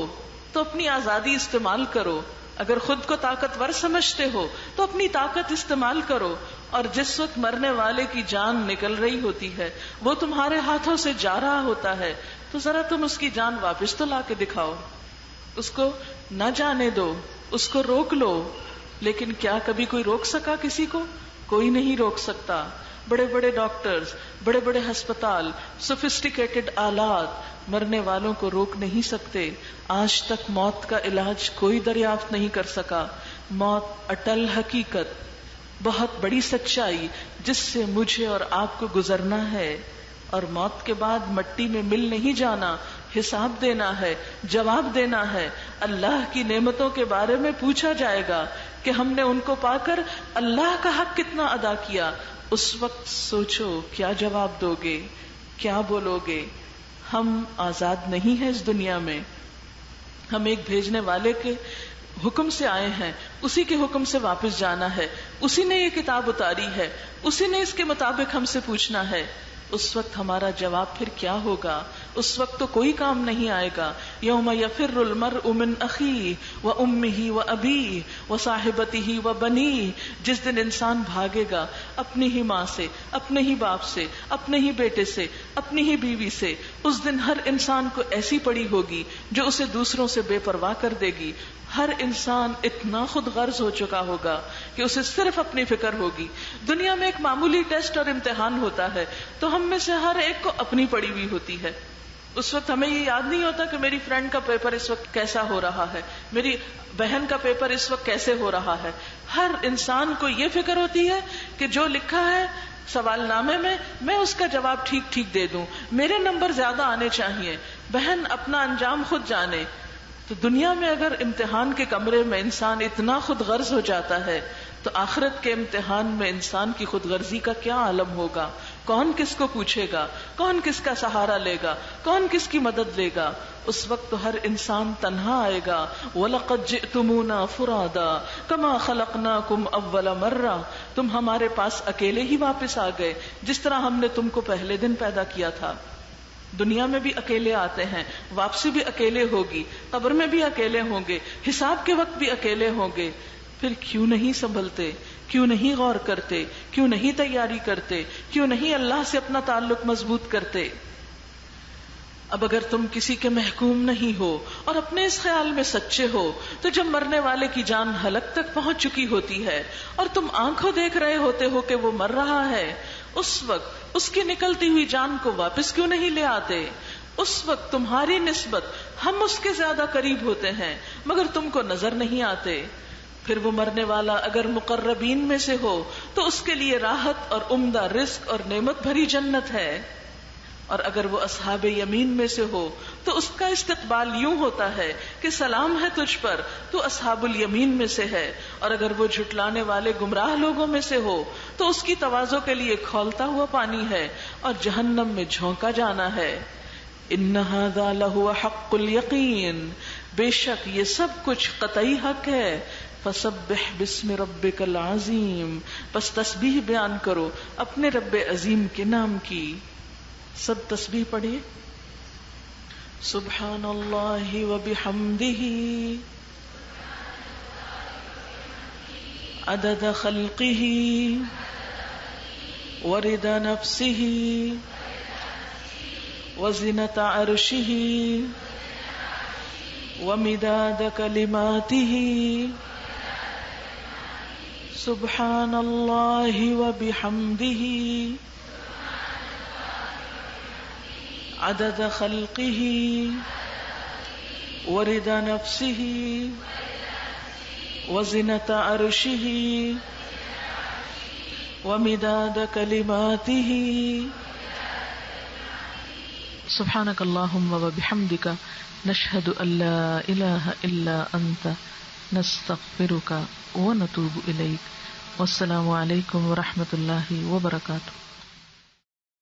تو اپنی آزادی استعمال کرو، اگر خود کو طاقتور سمجھتے ہو تو اپنی طاقت استعمال کرو، اور جس وقت مرنے والے کی جان نکل رہی ہوتی ہے، وہ تمہارے ہاتھوں سے جا رہا ہوتا ہے، تو ذرا تم اس کی جان واپس تو لا کے دکھاؤ، اس کو نہ جانے دو، اس کو روک لو۔ لیکن کیا کبھی کوئی روک سکا کسی کو؟ کوئی نہیں روک سکتا۔ بڑے بڑے ڈاکٹرز، بڑے بڑے ہسپتال، سوفسٹیکیٹڈ آلات مرنے والوں کو روک نہیں سکتے۔ آج تک موت کا علاج کوئی دریافت نہیں کر سکا۔ موت اٹل حقیقت، بہت بڑی سچائی جس سے مجھے اور آپ کو گزرنا ہے، اور موت کے بعد مٹی میں مل نہیں جانا، حساب دینا ہے، جواب دینا ہے۔ اللہ کی نعمتوں کے بارے میں پوچھا جائے گا کہ ہم نے ان کو پا کر اللہ کا حق کتنا ادا کیا۔ اس وقت سوچو کیا جواب دو گے، کیا بولو گے؟ ہم آزاد نہیں ہیں اس دنیا میں، ہم ایک بھیجنے والے کے حکم سے آئے ہیں، اسی کے حکم سے واپس جانا ہے، اسی نے یہ کتاب اتاری ہے، اسی نے اس کے مطابق ہم سے پوچھنا ہے۔ اس وقت ہمارا جواب پھر کیا ہوگا؟ اس وقت تو کوئی کام نہیں آئے گا۔ یوم یفر المرء من اخیہ وامہ وابیہ وصاحبتہ وبنیہ، جس دن انسان بھاگے گا اپنی ہی ماں سے، اپنے ہی باپ سے، اپنے ہی بیٹے سے، اپنی ہی بیوی سے۔ اس دن ہر انسان کو ایسی پڑی ہوگی جو اسے دوسروں سے بے پرواہ کر دے گی۔ ہر انسان اتنا خود غرض ہو چکا ہوگا کہ اسے صرف اپنی فکر ہوگی۔ دنیا میں ایک معمولی ٹیسٹ اور امتحان ہوتا ہے تو ہم میں سے ہر ایک کو اپنی پڑی ہوئی ہوتی ہے۔ اس وقت ہمیں یہ یاد نہیں ہوتا کہ میری فرینڈ کا پیپر اس وقت کیسا ہو رہا ہے، میری بہن کا پیپر اس وقت کیسے ہو رہا ہے۔ ہر انسان کو یہ فکر ہوتی ہے کہ جو لکھا ہے سوال نامے میں اس کا جواب ٹھیک ٹھیک دے دوں، میرے نمبر زیادہ آنے چاہیے۔ بہن اپنا انجام خود جانے۔ تو دنیا میں اگر امتحان کے کمرے میں انسان اتنا خود غرض ہو جاتا ہے تو آخرت کے امتحان میں انسان کی خود غرضی کا کیا عالم ہوگا؟ کون کس کو پوچھے گا؟ کون کس کا سہارا لے گا؟ کون کس کی مدد لے گا؟ اس وقت تو ہر انسان تنہا آئے گا۔ وَلَقَدْ جِئْتُمُونَا فُرَادًا كَمَا خَلَقْنَاكُمْ أَوَّلَ مَرَّةٍ، تم ہمارے پاس اکیلے ہی واپس آ گئے جس طرح ہم نے تم کو پہلے دن پیدا کیا تھا۔ دنیا میں بھی اکیلے آتے ہیں، واپسی بھی اکیلے ہوگی، قبر میں بھی اکیلے ہوں گے، حساب کے وقت بھی اکیلے ہوں گے۔ پھر کیوں نہیں سنبھلتے؟ کیوں نہیں غور کرتے؟ کیوں نہیں تیاری کرتے؟ کیوں نہیں اللہ سے اپنا تعلق مضبوط کرتے؟ اب اگر تم کسی کے محکوم نہیں ہو اور اپنے اس خیال میں سچے ہو تو جب مرنے والے کی جان حلق تک پہنچ چکی ہوتی ہے اور تم آنکھوں دیکھ رہے ہوتے ہو کہ وہ مر رہا ہے، اس وقت اس کی نکلتی ہوئی جان کو واپس کیوں نہیں لے آتے؟ اس وقت تمہاری نسبت ہم اس کے زیادہ قریب ہوتے ہیں مگر تم کو نظر نہیں آتے۔ پھر وہ مرنے والا اگر مقربین میں سے ہو تو اس کے لیے راحت اور عمدہ رزق اور نعمت بھری جنت ہے، اور اگر وہ اصحاب یمین میں سے ہو تو اس کا استقبال یوں ہوتا ہے کہ سلام ہے تجھ پر، تو اصحاب الیمین میں سے ہے، اور اگر وہ جھٹلانے والے گمراہ لوگوں میں سے ہو تو اس کی تواضع کے لیے کھولتا ہوا پانی ہے اور جہنم میں جھونکا جانا ہے۔ ان ھذا لہو حق الیقین، بے شک یہ سب کچھ قطعی حق ہے۔ فسبح باسم ربک العظیم، پس تسبیح بیان کرو اپنے رب عظیم کے نام کی. سب تسبیح پڑھیے. سبحان اللہ وبحمدہ عدد خلقہ ورضا نفسہ وزنة عرشہ ومداد کلماتہ. سبحان اللہ وبحمدہ عدد خلقہ ورضا نفسہ وزنة عرشہ ومداد کلماتہ. سبحانک اللہم وبحمدک نشہد ان لا الہ الا انت نستغفرک ونتوب الیک. والسلام علیکم ورحمۃ اللہ وبرکاتہ.